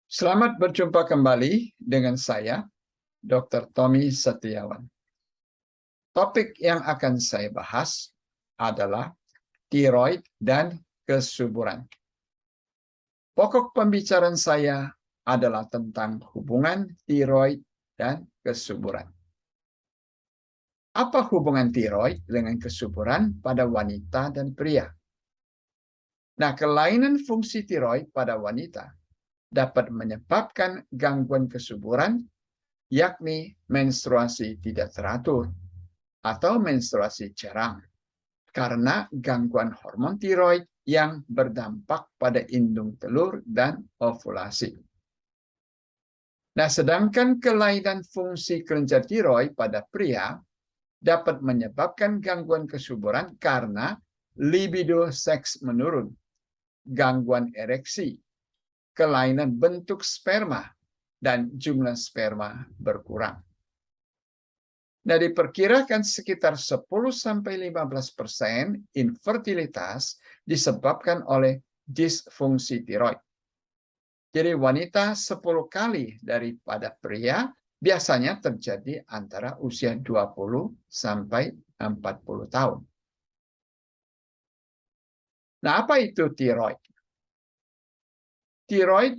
Selamat berjumpa kembali dengan saya, Dr. Tommy Setiawan. Topik yang akan saya bahas adalah tiroid dan kesuburan. Pokok pembicaraan saya adalah tentang hubungan tiroid dan kesuburan. Apa hubungan tiroid dengan kesuburan pada wanita dan pria? Nah, kelainan fungsi tiroid pada wanita dapat menyebabkan gangguan kesuburan, yakni menstruasi tidak teratur atau menstruasi jarang karena gangguan hormon tiroid yang berdampak pada indung telur dan ovulasi. Nah, sedangkan kelainan fungsi kelenjar tiroid pada pria dapat menyebabkan gangguan kesuburan karena libido seks menurun, gangguan ereksi, kelainan bentuk sperma, dan jumlah sperma berkurang. Nah, diperkirakan sekitar 10-15% infertilitas disebabkan oleh disfungsi tiroid. Jadi wanita 10 kali daripada pria biasanya terjadi antara usia 20 sampai 40 tahun. Nah, apa itu tiroid? Tiroid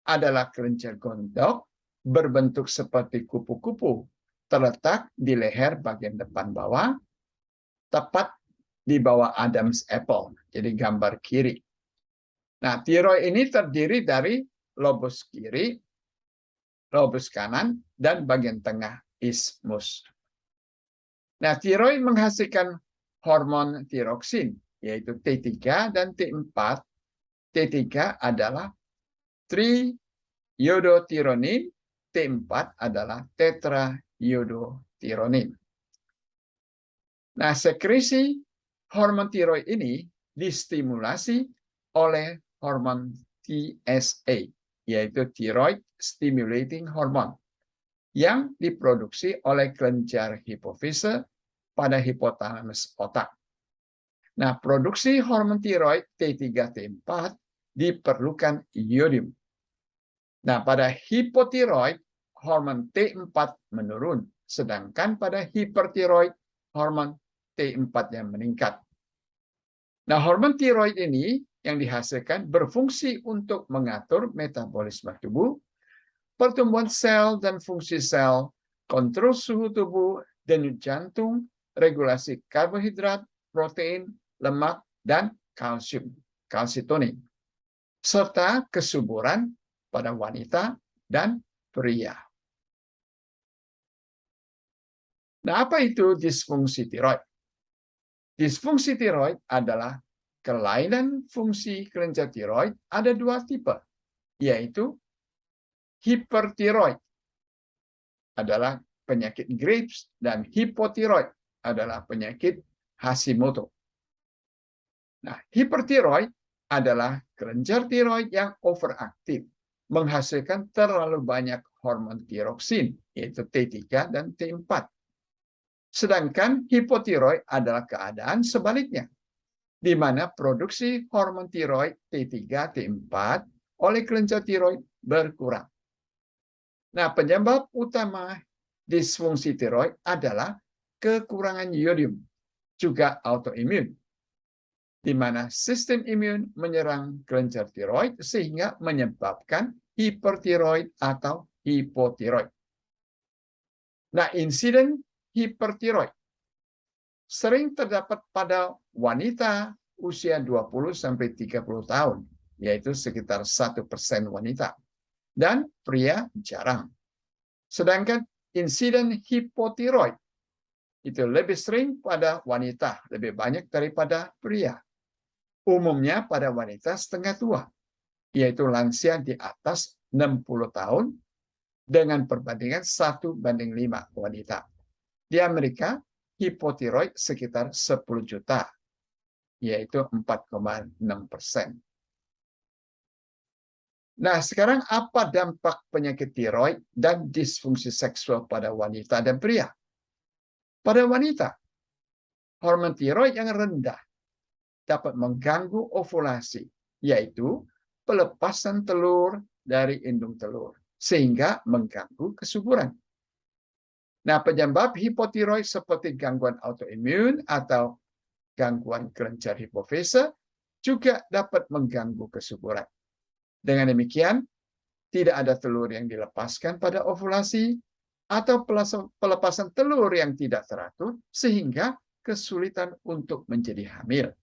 adalah kelenjar gondok berbentuk seperti kupu-kupu terletak di leher bagian depan bawah, tepat di bawah Adam's apple, jadi gambar kiri. Nah, tiroid ini terdiri dari lobus kiri, lobus kanan, dan bagian tengah isthmus. Nah, tiroid menghasilkan hormon tiroksin, yaitu T3 dan T4. T3 adalah triiodotironin, T4 adalah tetraiodotiranin. Nah, sekresi hormon tiroid ini distimulasi oleh hormon TSA, yaitu thyroid stimulating hormone, yang diproduksi oleh kelenjar hipofise pada hipotalamus otak. Nah, produksi hormon tiroid T3, T4 diperlukan iodium. Nah, pada hipotiroid, hormon T4 menurun, sedangkan pada hipertiroid, hormon T4 yang meningkat. Nah, hormon tiroid ini yang dihasilkan berfungsi untuk mengatur metabolisme tubuh, pertumbuhan sel dan fungsi sel, kontrol suhu tubuh, denyut jantung, regulasi karbohidrat, protein, lemak, dan kalsium, kalsitonin, serta kesuburan pada wanita dan pria. Nah, apa itu disfungsi tiroid? Disfungsi tiroid adalah kelainan fungsi kelenjar tiroid ada dua tipe, yaitu hipertiroid adalah penyakit Graves dan hipotiroid adalah penyakit Hashimoto. Nah, hipertiroid adalah kelenjar tiroid yang overaktif, menghasilkan terlalu banyak hormon tiroksin, yaitu T3 dan T4. Sedangkan hipotiroid adalah keadaan sebaliknya, di mana produksi hormon tiroid T3, T4 oleh kelenjar tiroid berkurang. Nah, penyebab utama disfungsi tiroid adalah kekurangan iodium, juga autoimun, di mana sistem imun menyerang kelenjar tiroid sehingga menyebabkan hipertiroid atau hipotiroid. Nah, insiden hipertiroid sering terdapat pada wanita usia 20-30 tahun, yaitu sekitar 1% wanita, dan pria jarang. Sedangkan insiden hipotiroid itu lebih sering pada wanita, lebih banyak daripada pria. Umumnya pada wanita setengah tua, yaitu lansia di atas 60 tahun, dengan perbandingan 1:5 wanita. Di Amerika, hipotiroid sekitar 10 juta, yaitu 4,6%. Nah, sekarang apa dampak penyakit tiroid dan disfungsi seksual pada wanita dan pria? Pada wanita, hormon tiroid yang rendah dapat mengganggu ovulasi, yaitu pelepasan telur dari indung telur, sehingga mengganggu kesuburan. Nah, penyebab hipotiroid seperti gangguan autoimun atau gangguan kelenjar hipofise juga dapat mengganggu kesuburan. Dengan demikian, tidak ada telur yang dilepaskan pada ovulasi atau pelepasan telur yang tidak teratur sehingga kesulitan untuk menjadi hamil.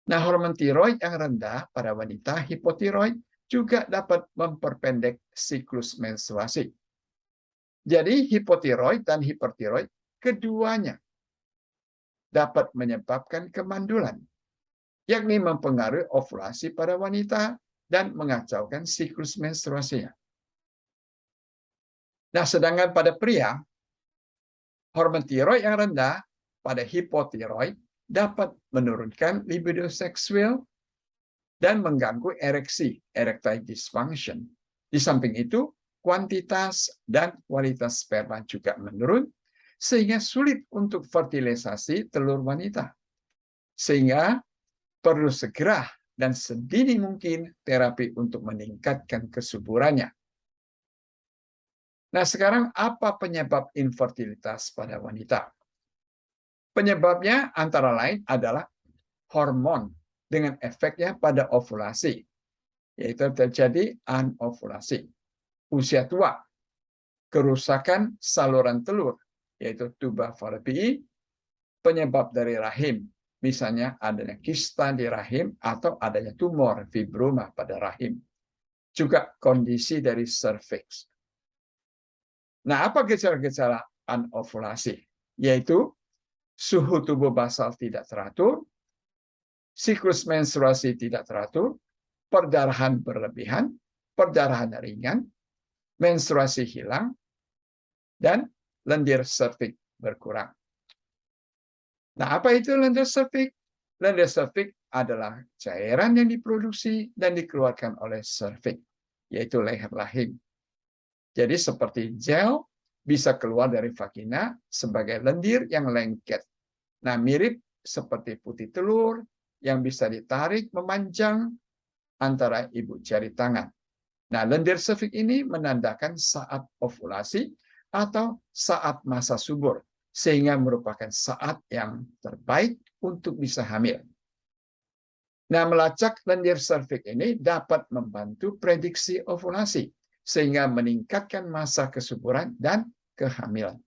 Nah, hormon tiroid yang rendah pada wanita hipotiroid juga dapat memperpendek siklus menstruasi. Jadi hipotiroid dan hipertiroid keduanya dapat menyebabkan kemandulan, yakni mempengaruhi ovulasi pada wanita dan mengacaukan siklus menstruasinya. Nah, sedangkan pada pria, hormon tiroid yang rendah pada hipotiroid dapat menurunkan libido seksual dan mengganggu ereksi, erectile dysfunction. Di samping itu, kuantitas dan kualitas sperma juga menurun, sehingga sulit untuk fertilisasi telur wanita. Sehingga perlu segera dan sedini mungkin terapi untuk meningkatkan kesuburannya. Nah, sekarang apa penyebab infertilitas pada wanita? Penyebabnya antara lain adalah hormon dengan efeknya pada ovulasi, yaitu terjadi anovulasi, usia tua, kerusakan saluran telur, yaitu tuba Fallopi, penyebab dari rahim, misalnya adanya kista di rahim atau adanya tumor fibroma pada rahim, juga kondisi dari serviks. Nah, apa gejala-gejala anovulasi? Yaitu suhu tubuh basal tidak teratur, siklus menstruasi tidak teratur, perdarahan berlebihan, perdarahan ringan, menstruasi hilang, dan lendir serviks berkurang. Nah, apa itu lendir serviks? Lendir serviks adalah cairan yang diproduksi dan dikeluarkan oleh serviks, yaitu leher rahim. Jadi seperti gel bisa keluar dari vagina sebagai lendir yang lengket. Nah, mirip seperti putih telur yang bisa ditarik memanjang antara ibu jari tangan. Nah, lendir serviks ini menandakan saat ovulasi atau saat masa subur, sehingga merupakan saat yang terbaik untuk bisa hamil. Nah, melacak lendir serviks ini dapat membantu prediksi ovulasi, sehingga meningkatkan masa kesuburan dan kehamilan.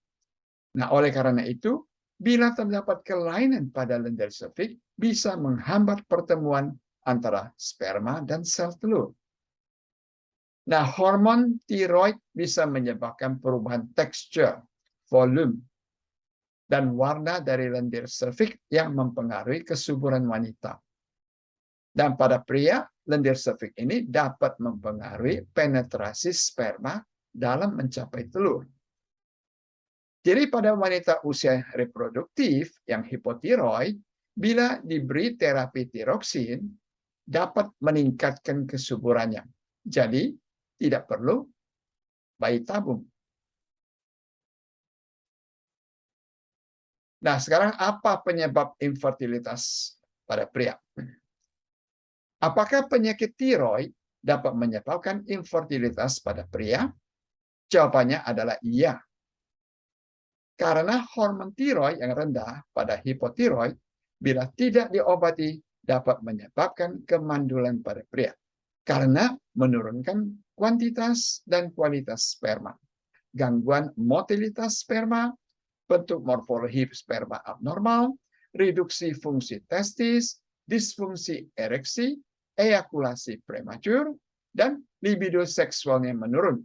Nah, oleh karena itu, bila terdapat kelainan pada lendir serviks, bisa menghambat pertemuan antara sperma dan sel telur. Nah, hormon tiroid bisa menyebabkan perubahan tekstur, volume, dan warna dari lendir serviks yang mempengaruhi kesuburan wanita. Dan pada pria, lendir serviks ini dapat mempengaruhi penetrasi sperma dalam mencapai telur. Jadi pada wanita usia reproduktif yang hipotiroid, bila diberi terapi tiroksin, dapat meningkatkan kesuburannya. Jadi, tidak perlu bayi tabung. Nah, sekarang apa penyebab infertilitas pada pria? Apakah penyakit tiroid dapat menyebabkan infertilitas pada pria? Jawabannya adalah iya. Karena hormon tiroid yang rendah pada hipotiroid, bila tidak diobati, dapat menyebabkan kemandulan pada pria. Karena menurunkan kuantitas dan kualitas sperma. Gangguan motilitas sperma, bentuk morfologi sperma abnormal, reduksi fungsi testis, disfungsi ereksi, eyakulasi prematur, dan libido seksualnya menurun.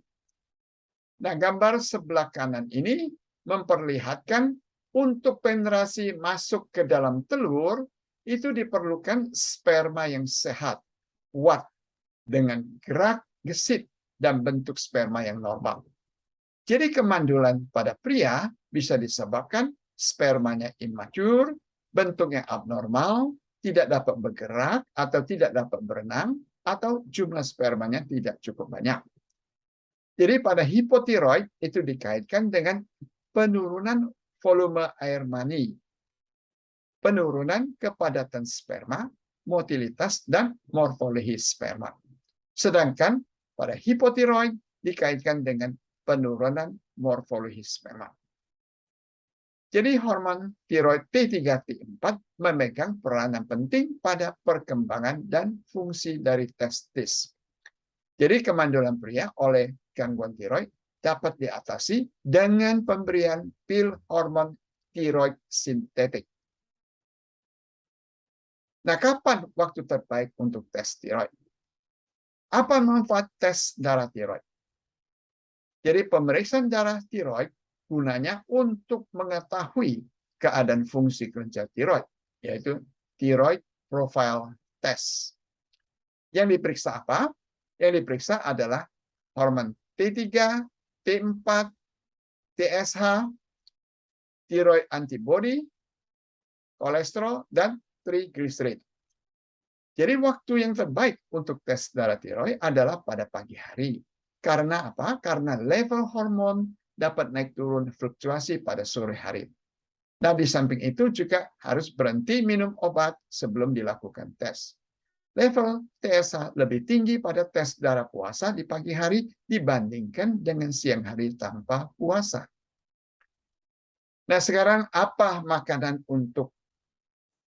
Nah, gambar sebelah kanan ini memperlihatkan untuk penetrasi masuk ke dalam telur, itu diperlukan sperma yang sehat, kuat, dengan gerak, gesit, dan bentuk sperma yang normal. Jadi kemandulan pada pria bisa disebabkan spermanya imatur, bentuknya abnormal, tidak dapat bergerak atau tidak dapat berenang, atau jumlah spermanya tidak cukup banyak. Jadi pada hipotiroid itu dikaitkan dengan penurunan volume air mani, penurunan kepadatan sperma, motilitas, dan morfologi sperma. Sedangkan pada hipotiroid dikaitkan dengan penurunan morfologis sperma. Jadi hormon tiroid T3, T4 memegang peranan penting pada perkembangan dan fungsi dari testis. Jadi kemandulan pria oleh gangguan tiroid dapat diatasi dengan pemberian pil hormon tiroid sintetik. Nah, kapan waktu terbaik untuk tes tiroid? Apa manfaat tes darah tiroid? Jadi pemeriksaan darah tiroid gunanya untuk mengetahui keadaan fungsi kelenjar tiroid, yaitu thyroid profile test. Yang diperiksa apa? Yang diperiksa adalah hormon T3, T4, TSH, thyroid antibody, kolesterol, dan triglyceride. Jadi waktu yang terbaik untuk tes darah tiroid adalah pada pagi hari. Karena apa? Karena level hormon dapat naik turun fluktuasi pada sore hari. Nah, di samping itu juga harus berhenti minum obat sebelum dilakukan tes. Level TSH lebih tinggi pada tes darah puasa di pagi hari dibandingkan dengan siang hari tanpa puasa. Nah, sekarang apa makanan untuk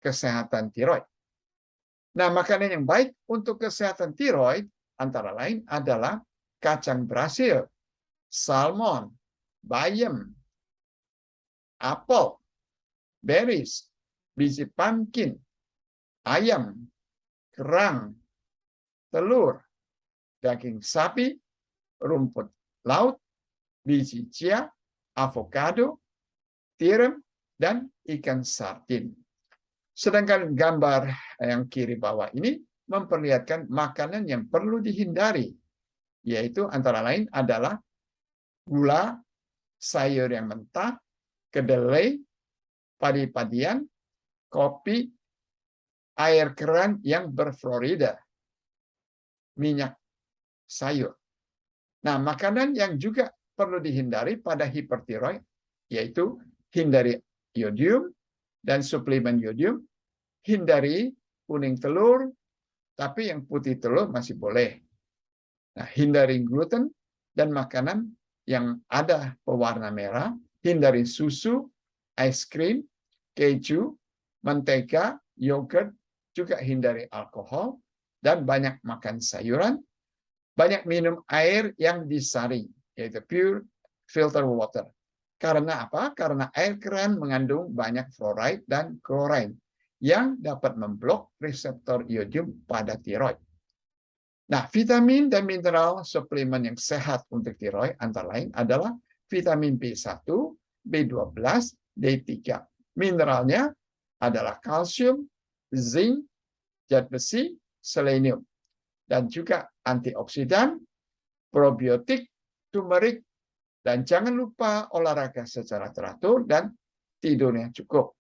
kesehatan tiroid? Nah, makanan yang baik untuk kesehatan tiroid antara lain adalah kacang Brasil, salmon, bayam, apel, berries, biji pumpkin, ayam, kerang, telur, daging sapi, rumput laut, biji chia, avocado, tiram, dan ikan sardin. Sedangkan gambar yang kiri bawah ini memperlihatkan makanan yang perlu dihindari, yaitu antara lain adalah gula, sayur yang mentah, kedelai, padi-padian, kopi, air keran yang berfluorida, minyak sayur. Nah, makanan yang juga perlu dihindari pada hipertiroid, yaitu hindari iodium dan suplemen iodium, hindari kuning telur, tapi yang putih telur masih boleh. Nah, hindari gluten dan makanan yang ada pewarna merah, hindari susu, es krim, keju, mentega, yogurt, juga hindari alkohol, dan banyak makan sayuran, banyak minum air yang disaring, yaitu pure filter water. Karena apa? Karena air keran mengandung banyak fluoride dan chloride yang dapat memblok reseptor iodium pada tiroid. Nah, vitamin dan mineral suplemen yang sehat untuk tiroid antara lain adalah vitamin B1, B12, D3. Mineralnya adalah kalsium, zinc, zat besi, selenium, dan juga antioksidan, probiotik, turmeric, dan jangan lupa olahraga secara teratur dan tidurnya cukup.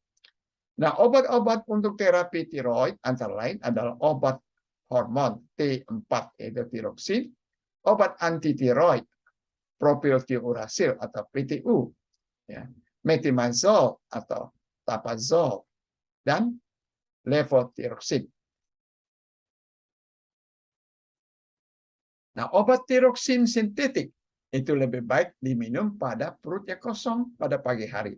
Nah, obat-obat untuk terapi tiroid antara lain adalah obat hormon T4 yaitu tiroksin, obat anti tiroid propiontiuracil atau PTU, ya, metimazole atau tapazole, dan levotiroxin. Nah, obat tiroksin sintetik itu lebih baik diminum pada perut yang kosong pada pagi hari.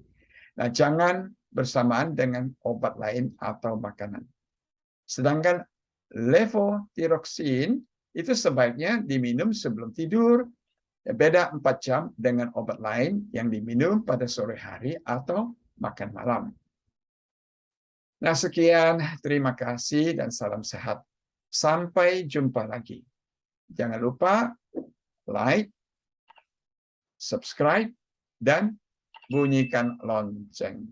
Nah, jangan bersamaan dengan obat lain atau makanan. Sedangkan levotiroxin itu sebaiknya diminum sebelum tidur, beda 4 jam dengan obat lain yang diminum pada sore hari atau makan malam. Nah, sekian, terima kasih dan salam sehat. Sampai jumpa lagi. Jangan lupa like, subscribe, dan bunyikan lonceng.